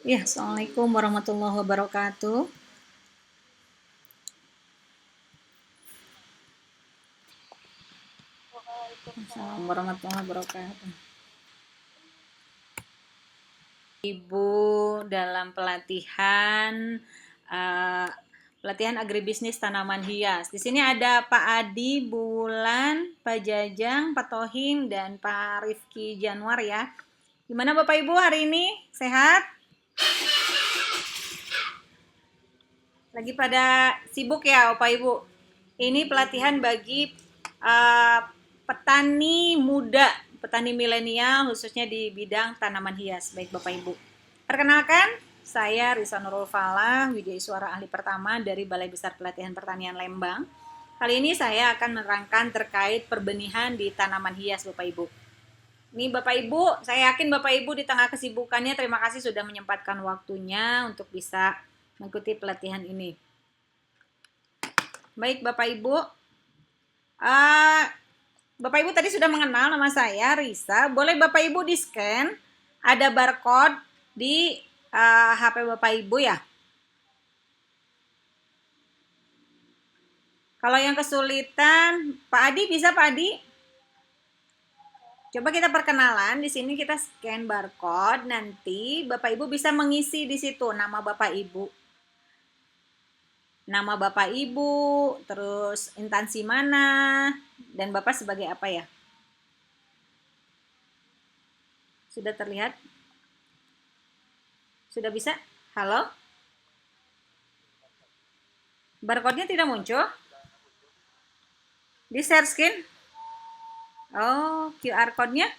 Ya, Assalamualaikum warahmatullahi wabarakatuh. Assalamualaikum warahmatullahi wabarakatuh. Ibu dalam uh, pelatihan agribisnis tanaman hias. Di sini ada Pak Adi, Bulan, Pak Jajang, Pak Tohim, dan Pak Rifki Januar ya. Gimana Bapak Ibu hari ini? Sehat? Lagi pada sibuk ya Bapak Ibu? Ini pelatihan bagi uh, petani muda, petani milenial khususnya di bidang tanaman hias. Baik Bapak Ibu. Perkenalkan, saya Risa Nurul Falah, Widya Suara Ahli Pertama dari Balai Besar Pelatihan Pertanian Lembang. Kali ini saya akan menerangkan terkait perbenihan di tanaman hias Bapak Ibu. Ini Bapak Ibu, saya yakin Bapak Ibu di tengah kesibukannya, terima kasih sudah menyempatkan waktunya untuk bisa mengikuti pelatihan ini. Baik Bapak Ibu, Bapak Ibu tadi sudah mengenal nama saya Risa. Boleh Bapak Ibu di scan, ada barcode di HP Bapak Ibu ya. Kalau yang kesulitan, Pak Adi bisa Pak Adi? Coba kita perkenalan, di sini kita scan barcode, nanti Bapak Ibu bisa mengisi di situ nama Bapak Ibu. Nama Bapak Ibu, terus instansi mana, dan Bapak sebagai apa ya? Sudah terlihat? Sudah bisa? Halo? Barcode-nya tidak muncul? Di share screen? Oh, QR code-nya?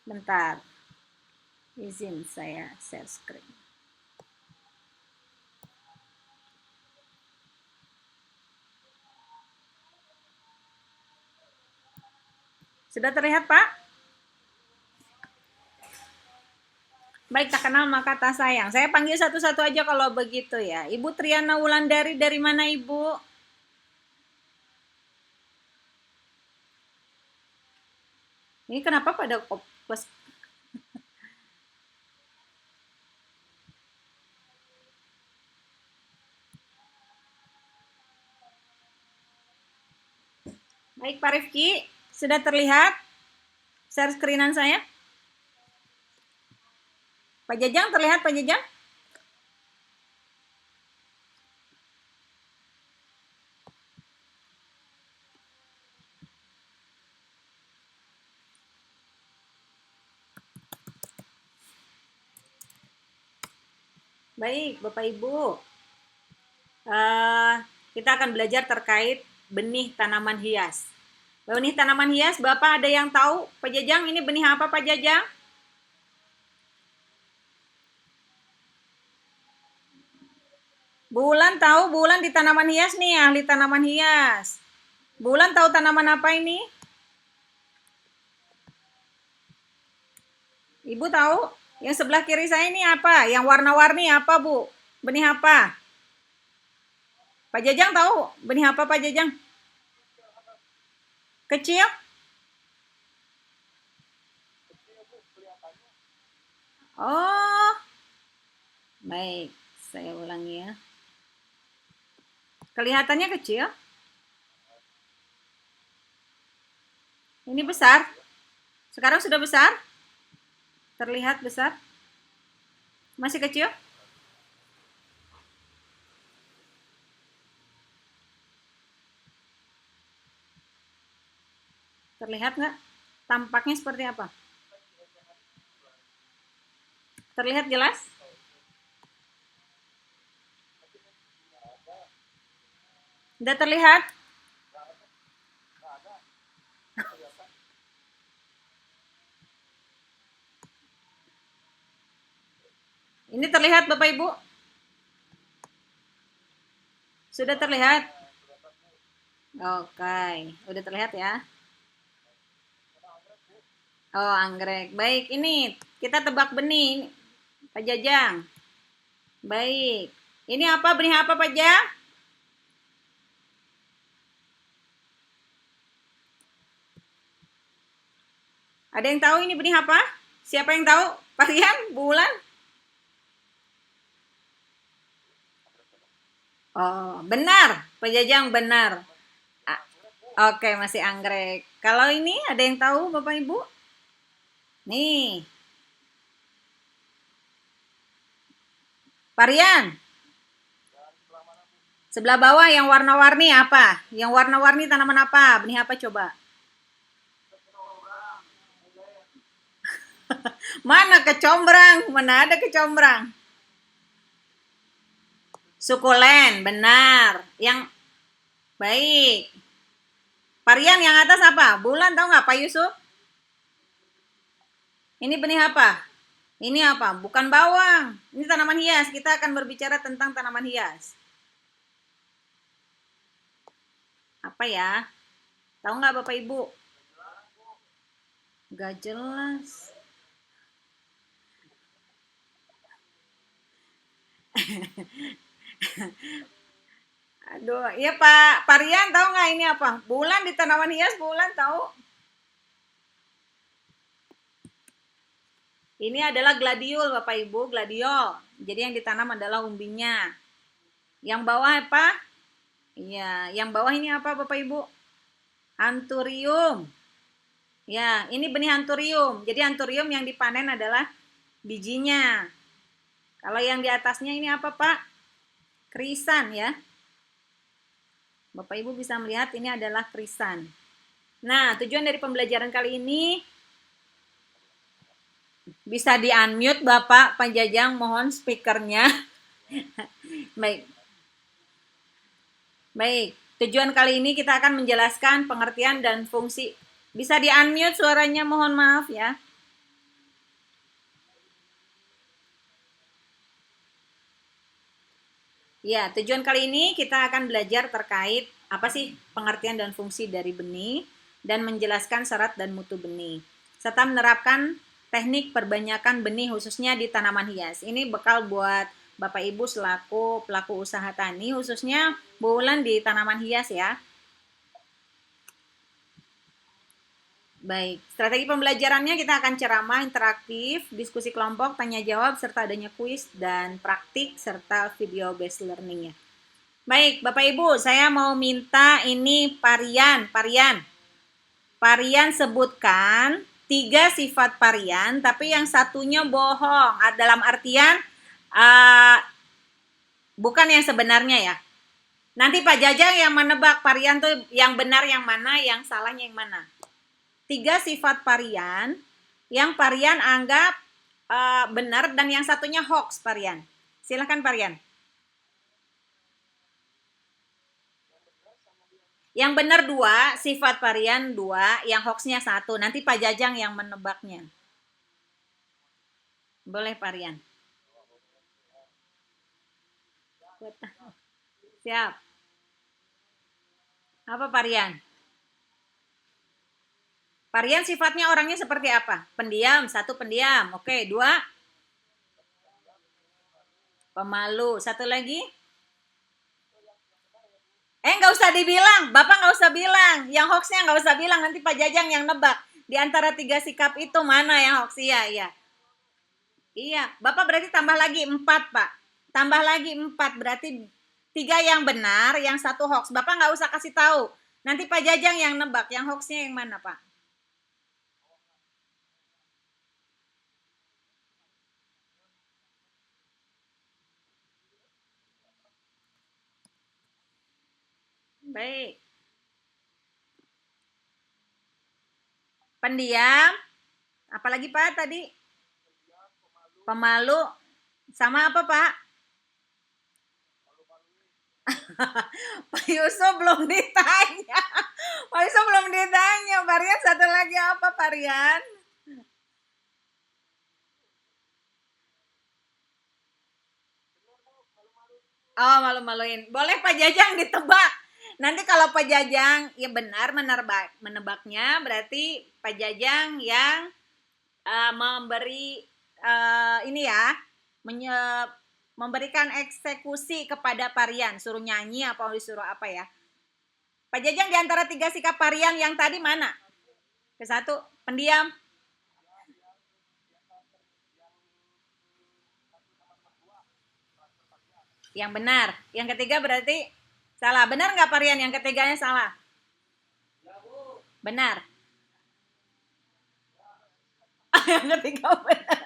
Bentar. Izin saya share screen. Sudah terlihat, Pak? Baik, tak kenal maka tak sayang. Saya panggil satu-satu aja kalau begitu ya. Ibu Triana Wulandari, dari mana Ibu? Ini kenapa pada koples? Baik, Pak Rifki, sudah terlihat share screenan saya? Pak Jajang terlihat, Pak Jajang? Baik, Bapak Ibu. Kita akan belajar terkait benih tanaman hias. Benih tanaman hias, Bapak ada yang tahu? Pak Jajang, ini benih apa Pak Jajang? Bulan tahu, Bulan di tanaman hias nih, ahli tanaman hias. Bulan tahu tanaman apa ini? Ibu tahu? Yang sebelah kiri saya ini apa? Yang warna-warni apa, Bu? Benih apa? Pak Jajang tahu benih apa Pak Jajang? Kecil? Oh, baik. Saya ulangi ya. Kelihatannya kecil. Ini besar. Sekarang sudah besar? Terlihat besar? Masih kecil? Terlihat nggak? Tampaknya seperti apa? Terlihat jelas? Sudah terlihat? Ini terlihat Bapak Ibu? Sudah terlihat? Oke, udah terlihat ya. Oh, anggrek. Baik, ini kita tebak benih. Pak Jajang. Baik. Ini apa? Benih apa Pak Jajang? Ada yang tahu ini benih apa? Siapa yang tahu? Pak Rian? Bulan? Oh, benar. Pejajang benar. Ah, oke, masih anggrek. Kalau ini ada yang tahu Bapak Ibu? Nih, Parian. Sebelah bawah yang warna-warni apa? Yang warna-warni tanaman apa? Benih apa coba? Mana kecombrang? Mana ada kecombrang? Sukulen, benar. Yang baik. Parian yang atas apa? Bulan tahu nggak Pak Yusuf? Ini benih apa? Ini apa? Bukan bawang. Ini tanaman hias. Kita akan berbicara tentang tanaman hias. Apa ya? Tahu nggak Bapak Ibu? Gak jelas. Aduh, iya Pak Parian tahu nggak ini apa? Bulan di tanaman hias, bulan tahu? Ini adalah gladiol Bapak Ibu, gladiol. Jadi yang ditanam adalah umbinya. Yang bawah apa? Iya, yang bawah ini apa Bapak Ibu? Anthurium. Ya, ini benih anthurium. Jadi anthurium yang dipanen adalah bijinya. Kalau yang di atasnya ini apa Pak? Krisan ya. Bapak Ibu bisa melihat ini adalah krisan. Nah, tujuan dari pembelajaran kali ini bisa di-unmute Bapak Panjajang, mohon speakernya. Baik. Baik. Tujuan kali ini kita akan menjelaskan pengertian dan fungsi. Bisa di-unmute suaranya, mohon maaf ya. Ya, tujuan kali ini kita akan belajar terkait apa sih pengertian dan fungsi dari benih dan menjelaskan syarat dan mutu benih serta menerapkan teknik perbanyakan benih khususnya di tanaman hias. Ini bekal buat Bapak Ibu selaku pelaku usaha tani khususnya Bu Wulan di tanaman hias ya. Baik, strategi pembelajarannya kita akan ceramah interaktif, diskusi kelompok, tanya jawab, serta adanya kuis dan praktik, serta video based learning-nya. Baik, Bapak Ibu, saya mau minta ini Parian sebutkan 3 sifat parian, tapi yang satunya bohong. Dalam artian, uh, bukan yang sebenarnya ya. Nanti Pak Jajang yang menebak parian tuh yang benar yang mana, yang salahnya yang mana. 3 sifat parian yang parian anggap benar dan yang satunya hoax parian. Silahkan parian. Yang benar 2, sifat parian 2, yang hoaxnya 1. Nanti Pak Jajang yang menebaknya. Boleh parian. Siap. Apa parian? Parian sifatnya orangnya seperti apa? Pendiam, 1 pendiam. Oke, 2 pemalu. 1 lagi? Nggak usah dibilang, Bapak nggak usah bilang. Yang hoaxnya nggak usah bilang, nanti Pak Jajang yang nebak. Di antara 3 sikap itu mana yang hoax? Iya, iya. Iya, Bapak berarti tambah lagi 4, Pak. Tambah lagi 4, berarti 3 yang benar, yang 1 hoax. Bapak nggak usah kasih tahu. Nanti Pak Jajang yang nebak, yang hoaxnya yang mana, Pak? Baik. Pendiam. Apalagi Pak tadi? Pemalu. Sama apa Pak? Pak Yusuf belum ditanya. Pak Yusuf belum ditanya. Varian 1 lagi apa varian? Oh, malu-maluin. Boleh Pak Jajang ditebak. Nanti kalau Pak Jajang ya benar menebaknya, berarti Pak Jajang yang memberi ini ya, memberikan eksekusi kepada Parian, suruh nyanyi apa disuruh apa ya. Pak Jajang di antara 3 sikap Parian yang tadi mana? Ke 1, pendiam. Yang benar. Yang ketiga berarti salah. Benar nggak Pak Rian? Yang ketiganya salah. Benar. Yang ketiga benar.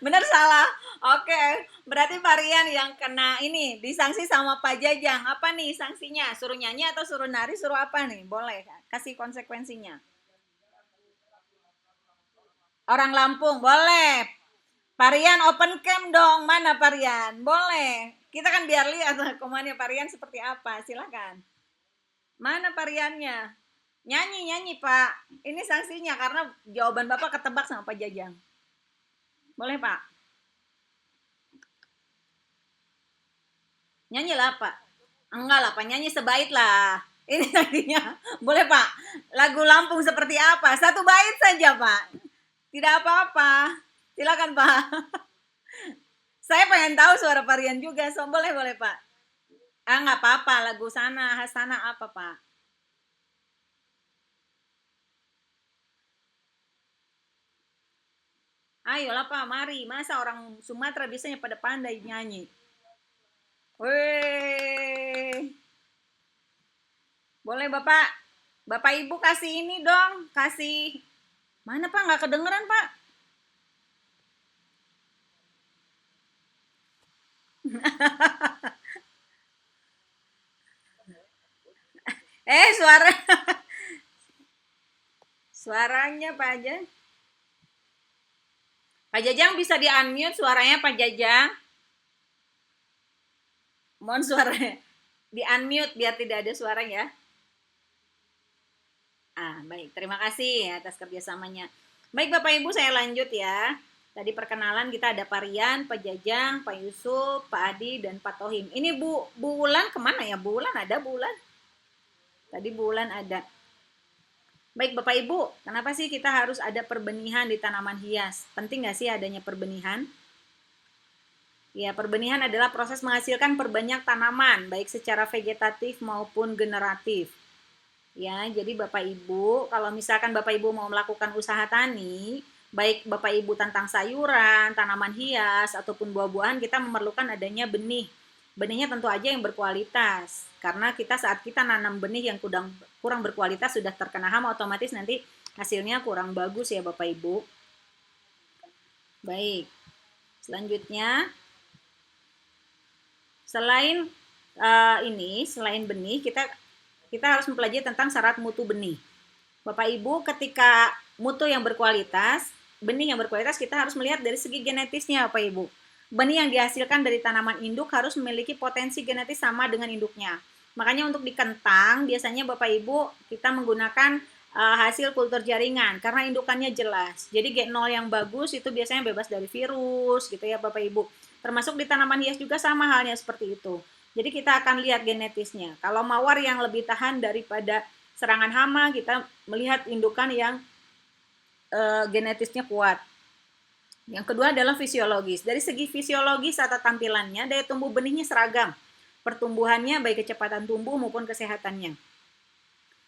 Benar salah. Oke. Berarti Pak Rian yang kena ini disanksi sama Pak Jajang. Apa nih sanksinya? Suruh nyanyi atau suruh nari? Suruh apa nih? Boleh. Kasih konsekuensinya. Orang Lampung. Boleh. Parian open cam dong. Mana Parian? Boleh. Kita kan biar lihat komannya Parian seperti apa. Silakan. Mana Pariannya? Nyanyi Pak. Ini sanksinya karena jawaban Bapak ketebak sama Pak Jajang. Boleh Pak? Nyanyi lah Pak. Enggak lah Pak, nyanyi sebait lah. Ini sanksinya. Boleh Pak? Lagu Lampung seperti apa? Satu bait saja Pak. Tidak apa-apa. Silakan Pak. Saya pengen tahu suara Parian juga, so boleh Pak. Ah nggak apa-apa, lagu sana, khas sana apa Pak? Ayolah Pak, mari. Masa orang Sumatera biasanya pada pandai nyanyi. Weh, boleh Bapak? Bapak Ibu kasih ini dong, kasih. Mana Pak, nggak kedengeran Pak? Suara suaranya Pak aja. Pak Jajang bisa di-unmute suaranya Pak Jajang. Mohon suaranya di-unmute biar tidak ada suara ya. Baik. Terima kasih atas kerjasamanya. Baik Bapak Ibu, saya lanjut ya. Tadi perkenalan kita ada Pak Rian, Pak Jajang, Pak Yusuf, Pak Adi, dan Pak Tohim. Ini Bu Wulan kemana ya? Bu Wulan ada Bu Wulan? Tadi Bu Wulan ada. Baik Bapak Ibu, kenapa sih kita harus ada perbenihan di tanaman hias? Penting nggak sih adanya perbenihan? Ya, perbenihan adalah proses menghasilkan perbanyak tanaman, baik secara vegetatif maupun generatif. Ya, jadi Bapak Ibu, kalau misalkan Bapak Ibu mau melakukan usaha tani, baik Bapak Ibu tentang sayuran, tanaman hias, ataupun buah-buahan, kita memerlukan adanya benih. Benihnya tentu aja yang berkualitas, karena kita saat kita nanam benih yang kurang berkualitas sudah terkena hama, otomatis nanti hasilnya kurang bagus ya Bapak Ibu. Baik, selanjutnya, selain selain benih, kita harus mempelajari tentang syarat mutu benih. Bapak Ibu, ketika mutu yang berkualitas, benih yang berkualitas, kita harus melihat dari segi genetisnya Bapak Ibu. Benih yang dihasilkan dari tanaman induk harus memiliki potensi genetis sama dengan induknya. Makanya untuk di kentang, biasanya Bapak Ibu kita menggunakan hasil kultur jaringan karena indukannya jelas. Jadi G0 yang bagus itu biasanya bebas dari virus gitu ya Bapak Ibu. Termasuk di tanaman hias juga sama halnya seperti itu. Jadi kita akan lihat genetisnya. Kalau mawar yang lebih tahan daripada serangan hama, kita melihat indukan yang genetisnya kuat. Yang kedua adalah fisiologis. Dari segi fisiologis atau tampilannya, daya tumbuh benihnya seragam. Pertumbuhannya baik kecepatan tumbuh maupun kesehatannya.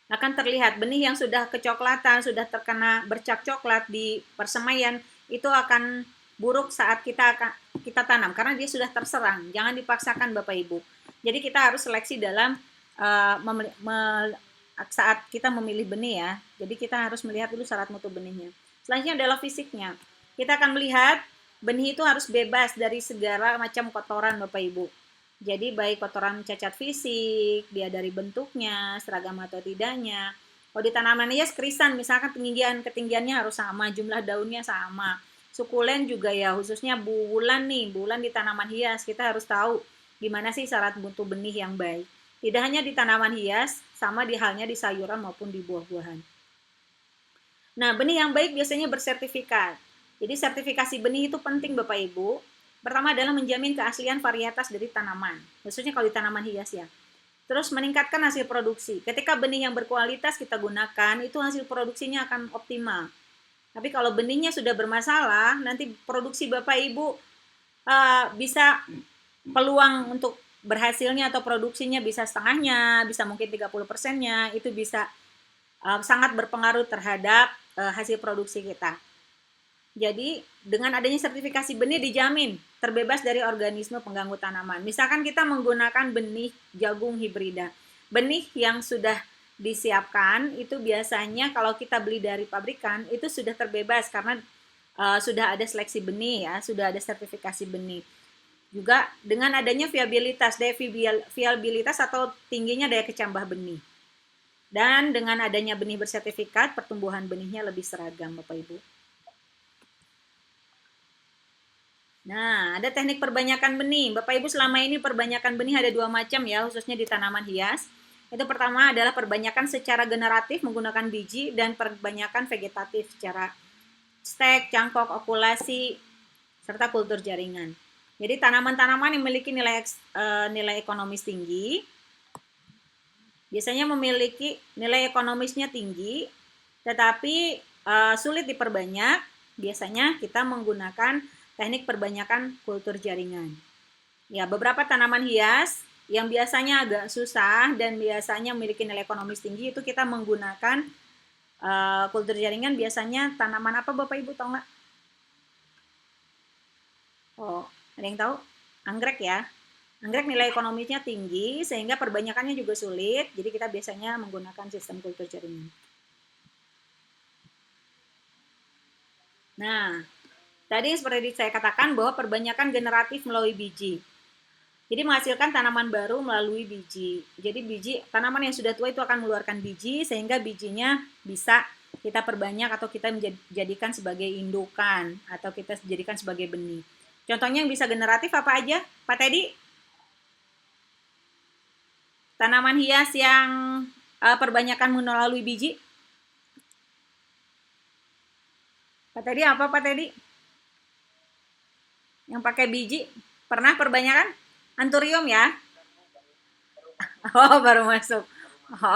Akan terlihat benih yang sudah kecoklatan, sudah terkena bercak coklat di persemaian, itu akan buruk saat kita tanam karena dia sudah terserang. Jangan dipaksakan Bapak Ibu. Jadi kita harus seleksi dalam saat kita memilih benih ya. Jadi kita harus melihat dulu syarat mutu benihnya. Selanjutnya adalah fisiknya. Kita akan melihat benih itu harus bebas dari segala macam kotoran Bapak Ibu. Jadi baik kotoran cacat fisik, dia dari bentuknya, seragam atau tidaknya. Kalau di tanaman hias krisan, misalkan ketinggiannya harus sama, jumlah daunnya sama. Sukulen juga ya, khususnya bulan di tanaman hias, kita harus tahu gimana sih syarat mutu benih yang baik. Tidak hanya di tanaman hias, sama di halnya di sayuran maupun di buah-buahan. Nah, benih yang baik biasanya bersertifikat. Jadi sertifikasi benih itu penting Bapak Ibu. Pertama adalah menjamin keaslian varietas dari tanaman, khususnya kalau di tanaman hias ya. Terus meningkatkan hasil produksi. Ketika benih yang berkualitas kita gunakan, itu hasil produksinya akan optimal. Tapi kalau benihnya sudah bermasalah, nanti produksi Bapak Ibu bisa peluang untuk berhasilnya atau produksinya bisa setengahnya, bisa mungkin 30%-nya, itu bisa sangat berpengaruh terhadap hasil produksi kita. Jadi dengan adanya sertifikasi benih dijamin terbebas dari organisme pengganggu tanaman. Misalkan kita menggunakan benih jagung hibrida. Benih yang sudah disiapkan itu biasanya kalau kita beli dari pabrikan itu sudah terbebas karena sudah ada seleksi benih ya, sudah ada sertifikasi benih. Juga dengan adanya viabilitas, daya viabilitas atau tingginya daya kecambah benih. Dan dengan adanya benih bersertifikat, pertumbuhan benihnya lebih seragam, Bapak Ibu. Nah, ada teknik perbanyakan benih. Bapak Ibu, selama ini perbanyakan benih ada dua macam ya, khususnya di tanaman hias. Itu pertama adalah perbanyakan secara generatif menggunakan biji dan perbanyakan vegetatif secara stek, cangkok, okulasi, serta kultur jaringan. Jadi tanaman-tanaman yang memiliki nilai ekonomis tinggi biasanya memiliki nilai ekonomisnya tinggi, tetapi sulit diperbanyak. Biasanya kita menggunakan teknik perbanyakan kultur jaringan. Ya, beberapa tanaman hias yang biasanya agak susah dan biasanya memiliki nilai ekonomis tinggi itu kita menggunakan kultur jaringan. Biasanya tanaman apa, Bapak Ibu, tahu nggak? Oh, ada yang tahu? Anggrek ya. Anggrek nilai ekonomisnya tinggi sehingga perbanyakannya juga sulit. Jadi kita biasanya menggunakan sistem kultur jaringan. Nah, tadi seperti saya katakan bahwa perbanyakan generatif melalui biji. Jadi menghasilkan tanaman baru melalui biji. Jadi biji tanaman yang sudah tua itu akan mengeluarkan biji sehingga bijinya bisa kita perbanyak atau kita menjadikan sebagai indukan atau kita jadikan sebagai benih. Contohnya yang bisa generatif apa aja, Pak Teddy? Tanaman hias yang perbanyakan melalui biji. Pak Teddy apa, Pak Teddy? Yang pakai biji pernah perbanyakan? Anthurium ya? Oh, baru masuk.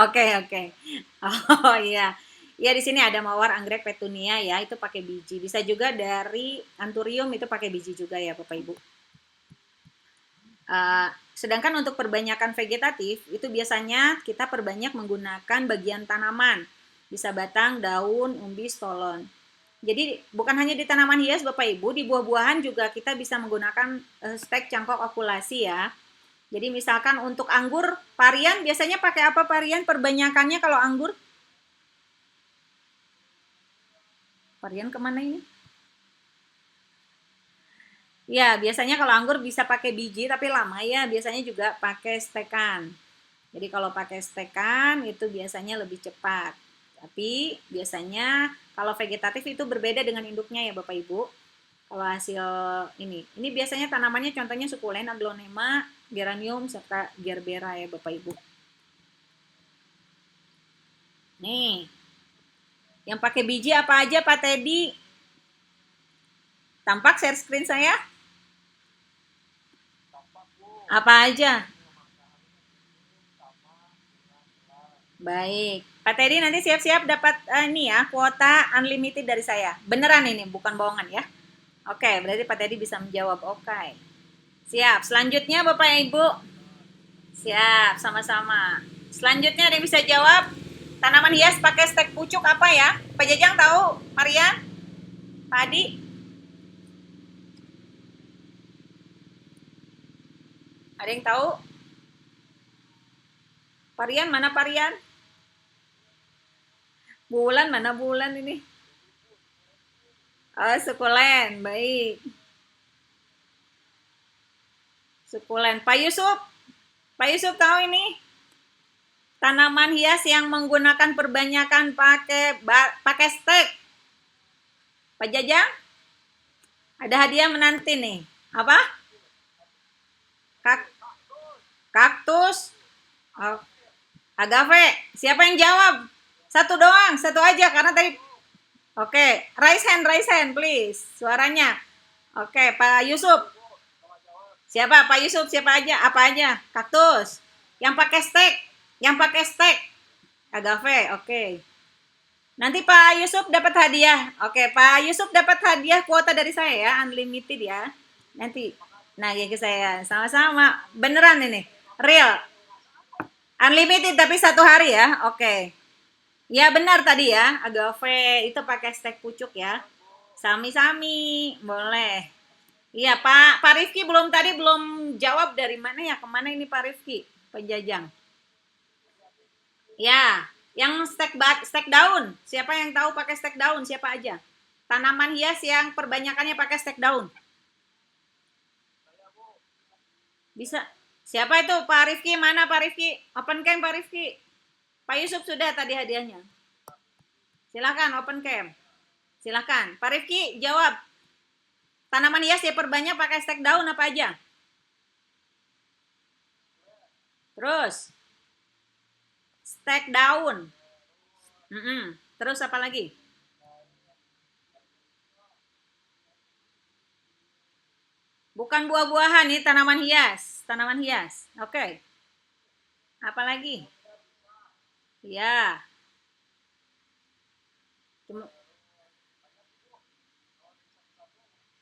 Oke, oke. Oh iya. Ya di sini ada mawar, anggrek, petunia ya, itu pakai biji. Bisa juga dari anthurium itu pakai biji juga ya, Bapak Ibu. Sedangkan untuk perbanyakan vegetatif itu biasanya kita perbanyak menggunakan bagian tanaman. Bisa batang, daun, umbi, stolon. Jadi bukan hanya di tanaman hias Bapak Ibu, di buah-buahan juga kita bisa menggunakan stek cangkok okulasi ya. Jadi misalkan untuk anggur, varian biasanya pakai apa varian perbanyakannya kalau anggur? Varian kemana ini? Ya, biasanya kalau anggur bisa pakai biji tapi lama ya, biasanya juga pakai stekan. Jadi kalau pakai stekan itu biasanya lebih cepat. Tapi biasanya kalau vegetatif itu berbeda dengan induknya ya Bapak Ibu. Kalau hasil ini biasanya tanamannya contohnya sukulen, aglonema, geranium, serta gerbera ya Bapak Ibu. Nih, yang pakai biji apa aja Pak Teddy? Tampak share screen saya? Apa aja? Baik. Pak Teddy nanti siap-siap dapat ini ya, kuota unlimited dari saya. Beneran ini, bukan bohongan ya. Oke, berarti Pak Teddy bisa menjawab. Oke. Siap. Selanjutnya Bapak Ibu. Siap, sama-sama. Selanjutnya ada yang bisa jawab? Tanaman hias pakai stek pucuk apa ya? Pak Jajang tahu? Marian? Pak Adi? Ada yang tahu? Parian, mana Parian? Bulan, mana bulan ini? Oh, sukulen. Baik. Sukulen. Pak Yusuf? Pak Yusuf tahu ini? Tanaman hias yang menggunakan perbanyakan pakai stek. Pak Jajang? Ada hadiah menanti nih. Apa? Kaktus. Oh, agave. Siapa yang jawab? Satu doang, satu aja karena tadi. Oke, raise hand please. Suaranya. Oke, Pak Yusuf. Siapa? Pak Yusuf, siapa aja? Apa aja? Kaktus. Yang pakai stek. Yang pakai stek. Agave, oke. Nanti Pak Yusuf dapat hadiah. Oke, Pak Yusuf dapat hadiah kuota dari saya ya, unlimited ya. Nanti. Nah, ya ke saya. Sama-sama. Beneran ini. Real. Unlimited tapi 1 hari ya. Oke. Ya benar tadi ya, agave itu pakai stek pucuk ya. Sami-sami, boleh. Iya, Pak Rifki belum jawab dari mana ya, kemana ini Pak Rifki, penjajang. Ya, yang stek daun. Siapa yang tahu pakai stek daun? Siapa aja? Tanaman hias yang perbanyakannya pakai stek daun. Bisa. Siapa itu? Pak Rifki, mana Pak Rifki? Open cam Pak Rifki. Pak Yusuf sudah tadi hadiahnya. Silakan open cam. Silakan. Pak Rifki jawab. Tanaman hias yang perbanyak pakai stek daun apa aja? Terus. Stek daun. Terus apa lagi? Bukan buah-buahan nih, tanaman hias. Tanaman hias. Oke. Apa lagi? Ya.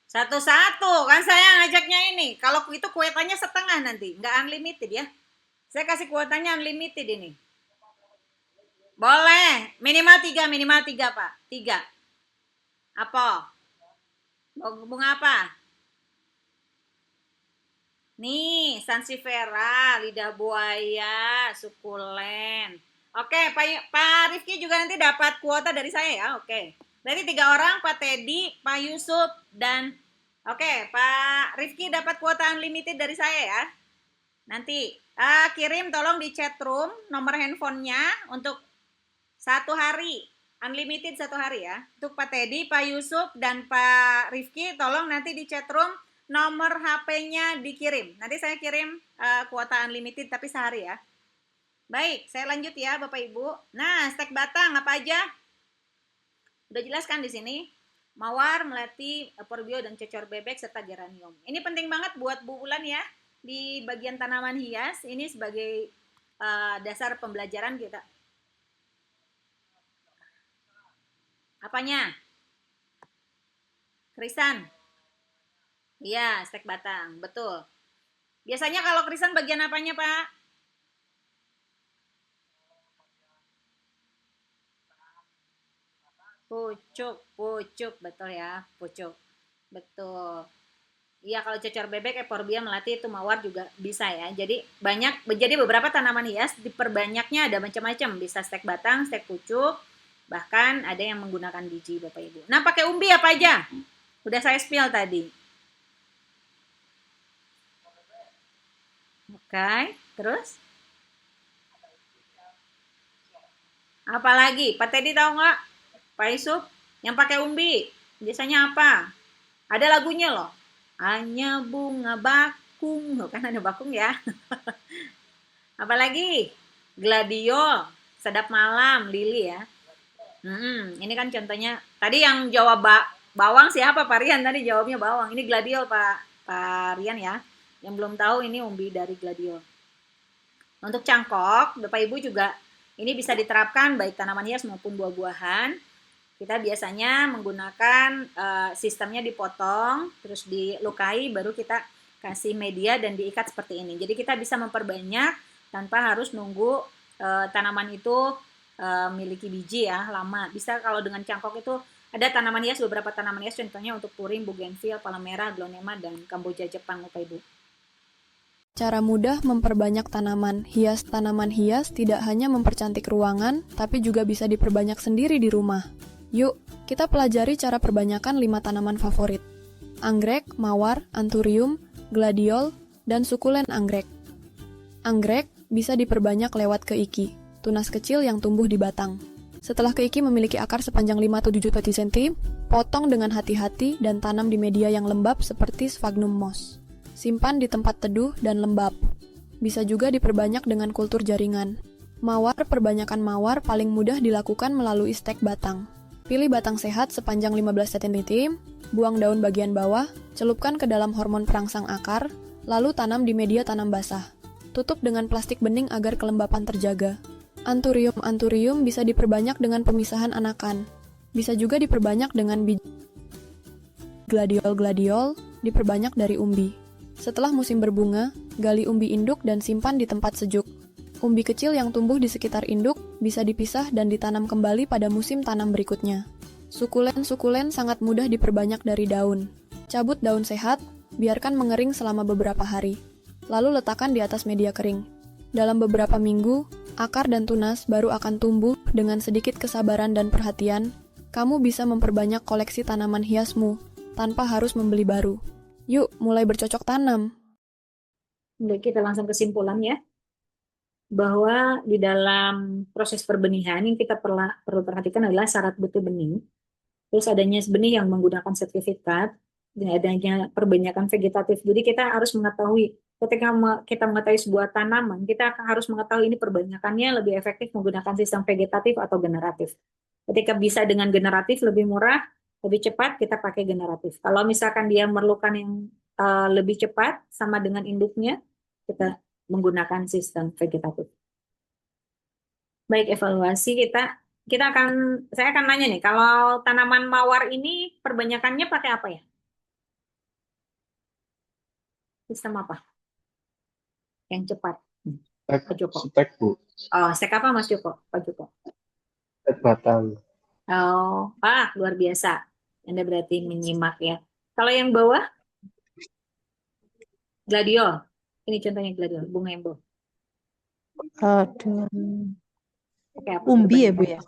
Satu-satu. Kan saya ngajaknya ini. Kalau itu kuotanya setengah nanti. Nggak unlimited ya. Saya kasih kuotanya unlimited ini. Boleh. Minimal tiga Pak. 3. Apa? Bunga apa? Nih, sansevieria, lidah buaya, sukulen. Oke, Pak Rifki juga nanti dapat kuota dari saya ya. Oke. Berarti 3 orang, Pak Teddy, Pak Yusuf, dan oke, Pak Rifki dapat kuota unlimited dari saya ya. Nanti kirim tolong di chat room nomor handphonenya untuk 1 hari. Unlimited 1 hari ya. Untuk Pak Teddy, Pak Yusuf, dan Pak Rifki tolong nanti di chat room nomor HP-nya dikirim. Nanti saya kirim kuota unlimited tapi sehari ya. Baik, saya lanjut ya Bapak Ibu. Nah, stek batang apa aja? Udah jelaskan di sini. Mawar, melati, euphorbia, dan cocor bebek serta geranium. Ini penting banget buat Bu Ulan ya. Di bagian tanaman hias ini sebagai dasar pembelajaran kita. Apanya? Krisan. Iya, stek batang, betul. Biasanya kalau krisan bagian apanya, Pak? Pucuk, betul ya, pucuk. Betul. Iya, kalau cocor bebek, euphorbia, melati itu mawar juga bisa ya. Jadi beberapa tanaman hias diperbanyaknya ada macam-macam, bisa stek batang, stek pucuk, bahkan ada yang menggunakan biji Bapak Ibu. Nah, pakai umbi apa aja? Udah saya spill tadi. Oke, terus? Apa lagi? Pak Teddy tahu nggak? Pak Yusuf? Yang pakai umbi, biasanya apa? Ada lagunya loh. Hanya bunga bakung. Loh, kan ada bakung ya. Apa lagi? Gladiol, sedap malam, lili ya. Ini kan contohnya. Tadi yang jawab bawang siapa Pak Rian? Tadi jawabnya bawang. Ini gladiol Pak Rian ya. Yang belum tahu ini umbi dari gladiol. Untuk cangkok, Bapak Ibu juga ini bisa diterapkan baik tanaman hias maupun buah-buahan. Kita biasanya menggunakan sistemnya dipotong, terus dilukai, baru kita kasih media dan diikat seperti ini. Jadi kita bisa memperbanyak tanpa harus nunggu tanaman itu miliki biji ya, lama. Bisa kalau dengan cangkok itu ada tanaman hias, beberapa tanaman hias contohnya untuk puring, bougainville, palmera, glonema, dan kamboja Jepang, Bapak Ibu. Cara mudah memperbanyak tanaman hias tidak hanya mempercantik ruangan, tapi juga bisa diperbanyak sendiri di rumah. Yuk, kita pelajari cara perbanyakan 5 tanaman favorit. Anggrek, mawar, anthurium, gladiol, dan sukulen anggrek. Anggrek bisa diperbanyak lewat keiki, tunas kecil yang tumbuh di batang. Setelah keiki memiliki akar sepanjang 5-7 cm, potong dengan hati-hati dan tanam di media yang lembab seperti sphagnum moss. Simpan di tempat teduh dan lembab. Bisa juga diperbanyak dengan kultur jaringan. Perbanyakan mawar paling mudah dilakukan melalui stek batang. Pilih batang sehat sepanjang 15 cm, buang daun bagian bawah, celupkan ke dalam hormon perangsang akar, lalu tanam di media tanam basah. Tutup dengan plastik bening agar kelembapan terjaga. Anthurium bisa diperbanyak dengan pemisahan anakan. Bisa juga diperbanyak dengan biji. Gladiol diperbanyak dari umbi. Setelah musim berbunga, gali umbi induk dan simpan di tempat sejuk. Umbi kecil yang tumbuh di sekitar induk bisa dipisah dan ditanam kembali pada musim tanam berikutnya. Sukulen sangat mudah diperbanyak dari daun. Cabut daun sehat, biarkan mengering selama beberapa hari. Lalu letakkan di atas media kering. Dalam beberapa minggu, akar dan tunas baru akan tumbuh dengan sedikit kesabaran dan perhatian. Kamu bisa memperbanyak koleksi tanaman hiasmu tanpa harus membeli baru. Yuk, mulai bercocok tanam. Baik, kita langsung kesimpulan ya, bahwa di dalam proses perbenihan yang kita perlu perhatikan adalah syarat butuh benih, terus adanya benih yang menggunakan sertifikat, dan adanya perbanyakan vegetatif. Jadi kita harus mengetahui, ketika kita mengetahui sebuah tanaman, kita harus mengetahui ini perbanyakannya lebih efektif menggunakan sistem vegetatif atau generatif. Ketika bisa dengan generatif lebih murah, lebih cepat, kita pakai generatif. Kalau misalkan dia memerlukan yang lebih cepat sama dengan induknya, kita menggunakan sistem vegetatif. Baik, evaluasi saya akan nanya nih, kalau tanaman mawar ini perbanyakannya pakai apa ya? Sistem apa? Yang cepat. Pak Joko. Stek, Bu. Oh, stek apa Mas Joko? Pak Joko. Stek batang. Oh, luar biasa. Anda berarti menyimak ya. Kalau yang bawah, gladiol. Ini contohnya gladiol, bunga yang bawah. Dengan Pakai apa? umbi ya Bu ya?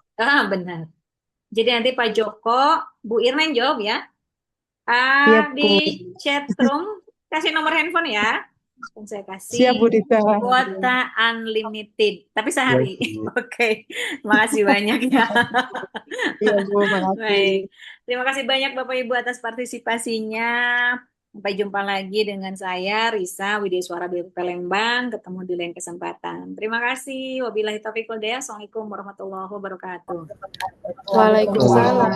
Benar. Jadi nanti Pak Joko, Bu Irna yang jawab ya. Iya, Bu. Di chat room, kasih nomor handphone ya. Dan saya kasih Siap Bu Rita. kuota unlimited, tapi sehari. Ya, Bu. Oke, makasih banyak ya. Iya Bu, makasih. Baik, terima kasih banyak Bapak Ibu atas partisipasinya. Sampai jumpa lagi dengan saya, Risa Widiaswara BP Palembang. Ketemu di lain kesempatan. Terima kasih. Wabillahi taufiq wal hidayah. Assalamualaikum warahmatullahi wabarakatuh. Waalaikumsalam.